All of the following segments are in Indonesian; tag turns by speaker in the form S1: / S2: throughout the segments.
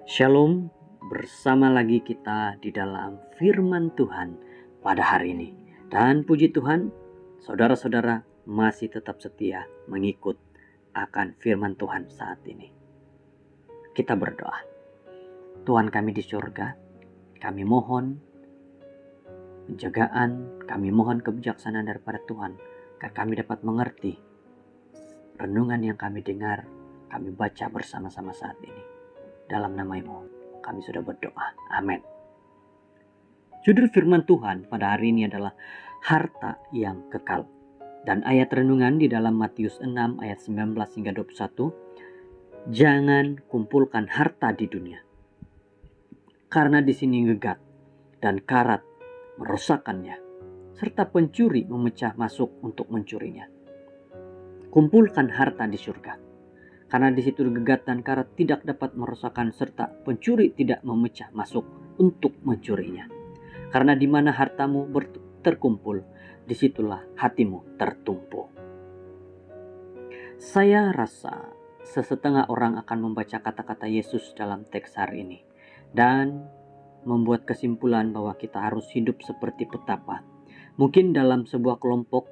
S1: Shalom, bersama lagi kita di dalam firman Tuhan pada hari ini. Dan puji Tuhan, saudara-saudara masih tetap setia mengikut akan firman Tuhan saat ini. Kita berdoa. Tuhan kami di surga, kami mohon penjagaan, kami mohon kebijaksanaan daripada Tuhan, agar kami dapat mengerti renungan yang kami dengar, kami baca bersama-sama saat ini. Dalam nama-Mu kami sudah berdoa. Amin. Judul firman Tuhan pada hari ini adalah harta yang kekal. Dan ayat renungan di dalam Matius 6 ayat 19 hingga 21. Jangan kumpulkan harta di dunia, karena di sini gegat dan karat merosakkannya, serta pencuri memecah masuk untuk mencurinya. Kumpulkan harta di surga, karena di situ gegat dan karat tidak dapat merosakkan, serta pencuri tidak memecah masuk untuk mencurinya. Karena di mana hartamu terkumpul, disitulah hatimu tertumpu. Saya rasa sesetengah orang akan membaca kata-kata Yesus dalam teks hari ini dan membuat kesimpulan bahwa kita harus hidup seperti petapa. Mungkin dalam sebuah kelompok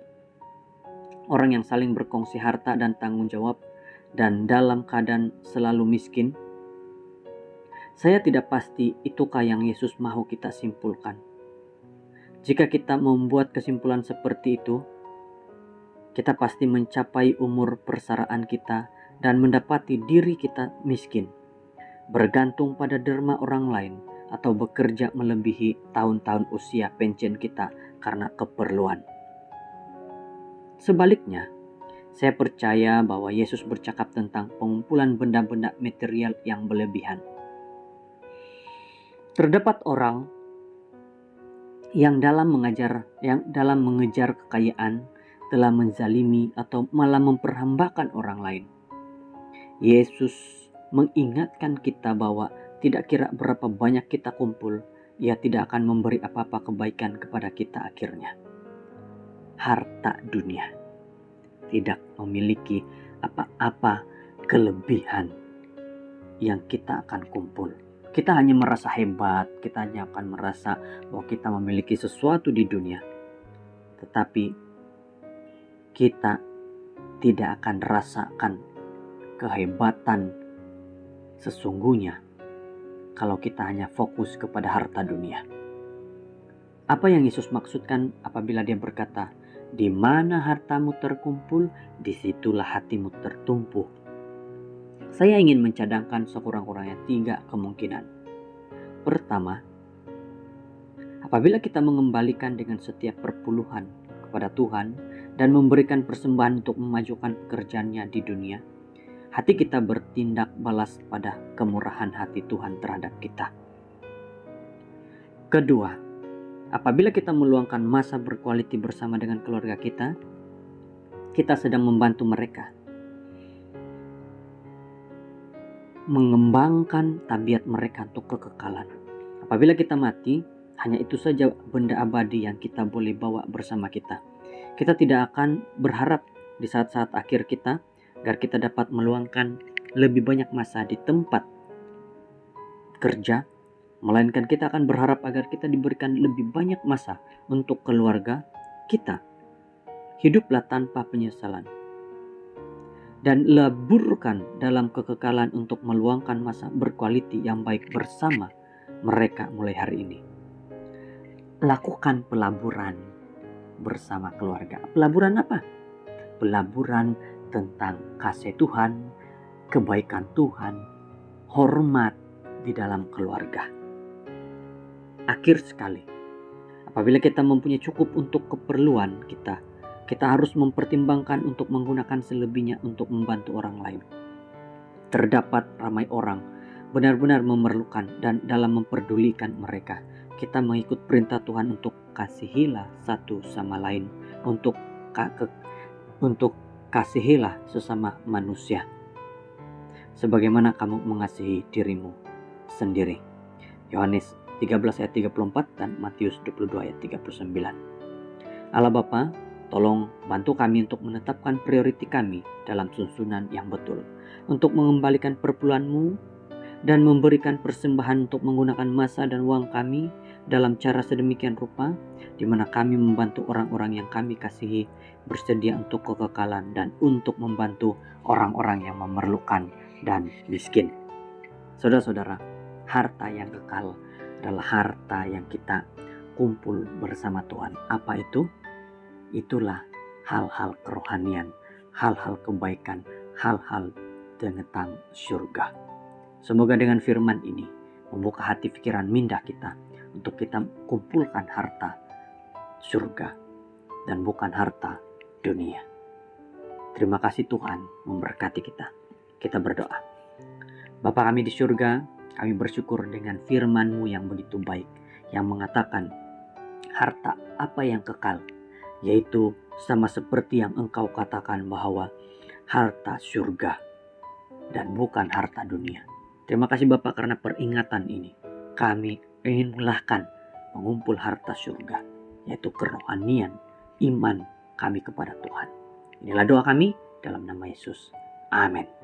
S1: orang yang saling berkongsi harta dan tanggung jawab, dan dalam keadaan selalu miskin. Saya tidak pasti itukah yang Yesus mau kita simpulkan. Jika kita membuat kesimpulan seperti itu, kita pasti mencapai umur persaraan kita dan mendapati diri kita miskin, bergantung pada derma orang lain, atau bekerja melebihi tahun-tahun usia pensiun kita karena keperluan. Sebaliknya, saya percaya bahwa Yesus bercakap tentang pengumpulan benda-benda material yang berlebihan. Terdapat orang yang dalam mengejar kekayaan telah menzalimi atau malah memperhambakan orang lain. Yesus mengingatkan kita bahwa tidak kira berapa banyak kita kumpul, Ia tidak akan memberi apa-apa kebaikan kepada kita akhirnya. Harta dunia tidak memiliki apa-apa kelebihan yang kita akan kumpul. Kita hanya merasa hebat, kita hanya akan merasa bahwa kita memiliki sesuatu di dunia. Tetapi kita tidak akan rasakan kehebatan sesungguhnya kalau kita hanya fokus kepada harta dunia. Apa yang Yesus maksudkan apabila Dia berkata, di mana hartamu terkumpul, disitulah hatimu tertumpu. Saya ingin mencadangkan sekurang-kurangnya 3 kemungkinan. Pertama, apabila kita mengembalikan dengan setiap perpuluhan kepada Tuhan dan memberikan persembahan untuk memajukan pekerjaannya di dunia, hati kita bertindak balas pada kemurahan hati Tuhan terhadap kita. Kedua, apabila kita meluangkan masa berkualiti bersama dengan keluarga kita, kita sedang membantu mereka mengembangkan tabiat mereka untuk kekekalan. Apabila kita mati, hanya itu saja benda abadi yang kita boleh bawa bersama kita. Kita tidak akan berharap di saat-saat akhir kita agar kita dapat meluangkan lebih banyak masa di tempat kerja, melainkan kita akan berharap agar kita diberikan lebih banyak masa untuk keluarga kita. Hiduplah tanpa penyesalan dan leburkan dalam kekekalan untuk meluangkan masa berkualiti yang baik bersama mereka mulai hari ini. Lakukan pelaburan bersama keluarga. Pelaburan apa? Pelaburan tentang kasih Tuhan, kebaikan Tuhan, hormat di dalam keluarga. Akhir sekali, apabila kita mempunyai cukup untuk keperluan kita harus mempertimbangkan untuk menggunakan selebihnya untuk membantu orang lain. Terdapat ramai orang benar-benar memerlukan dan dalam memperdulikan mereka. Kita mengikut perintah Tuhan untuk kasihilah satu sama lain, untuk kasihilah sesama manusia, sebagaimana kamu mengasihi dirimu sendiri. Yohanes 13 ayat 34 dan Matius 22 ayat 39. Allah Bapa, tolong bantu kami untuk menetapkan prioriti kami dalam susunan yang betul, untuk mengembalikan perpuluhan-Mu dan memberikan persembahan untuk menggunakan masa dan uang kami dalam cara sedemikian rupa, di mana kami membantu orang-orang yang kami kasihi bersedia untuk kekekalan dan untuk membantu orang-orang yang memerlukan dan miskin. Saudara-saudara, harta yang kekal adalah harta yang kita kumpul bersama Tuhan. Apa itu? Itulah hal-hal kerohanian, hal-hal kebaikan, hal-hal tentang surga. Semoga dengan firman ini membuka hati pikiran minda kita untuk kita kumpulkan harta surga dan bukan harta dunia. Terima kasih Tuhan memberkati kita. Kita berdoa. Bapa kami di surga, kami bersyukur dengan firman-Mu yang begitu baik, yang mengatakan harta apa yang kekal, yaitu sama seperti yang Engkau katakan bahwa harta surga dan bukan harta dunia. Terima kasih Bapak karena peringatan ini. Kami ingin mulahkan mengumpul harta surga, yaitu kerohanian, iman kami kepada Tuhan. Inilah doa kami dalam nama Yesus. Amin.